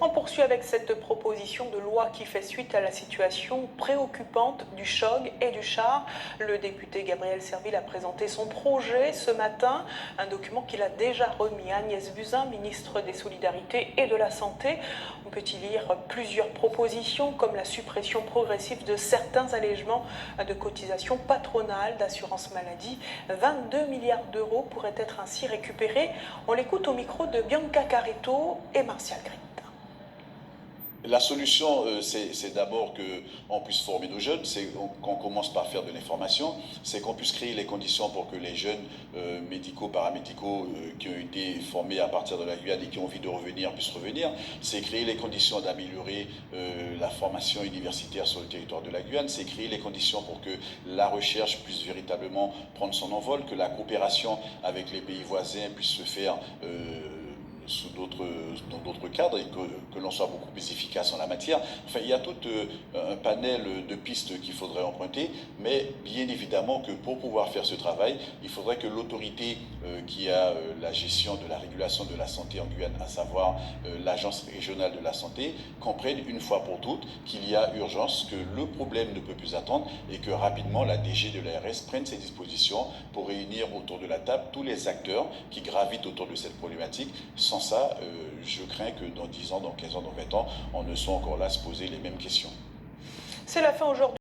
On poursuit avec cette proposition de loi qui fait suite à la situation préoccupante du CHOG et du CHAR. Le député Gabriel Serville a présenté son projet ce matin, un document qu'il a déjà remis à Agnès Buzyn, ministre des Solidarités et de la Santé. On peut y lire plusieurs propositions comme la suppression progressive de certains allègements de cotisations patronales d'assurance maladie. 22 milliards d'euros pourraient être ainsi récupérés. On l'écoute au micro de Bianca Carretto et Martial Grit. La solution, c'est d'abord qu'on puisse former nos jeunes, c'est qu'on commence par faire de l'information, c'est qu'on puisse créer les conditions pour que les jeunes médicaux, paramédicaux qui ont été formés à partir de la Guyane et qui ont envie de revenir puissent revenir. C'est créer les conditions d'améliorer la formation universitaire sur le territoire de la Guyane, c'est créer les conditions pour que la recherche puisse véritablement prendre son envol, que la coopération avec les pays voisins puisse se faire dans d'autres cadres et que l'on soit beaucoup plus efficace en la matière. Enfin, il y a tout un panel de pistes qu'il faudrait emprunter, mais bien évidemment que pour pouvoir faire ce travail, il faudrait que l'autorité qui a la gestion de la régulation de la santé en Guyane, à savoir l'Agence régionale de la santé, comprenne une fois pour toutes qu'il y a urgence, que le problème ne peut plus attendre et que rapidement la DG de l'ARS prenne ses dispositions pour réunir autour de la table tous les acteurs qui gravitent autour de cette problématique. Sans ça, je crains que dans 10 ans, dans 15 ans, dans 20 ans, on ne soit encore là à se poser les mêmes questions. C'est la fin aujourd'hui.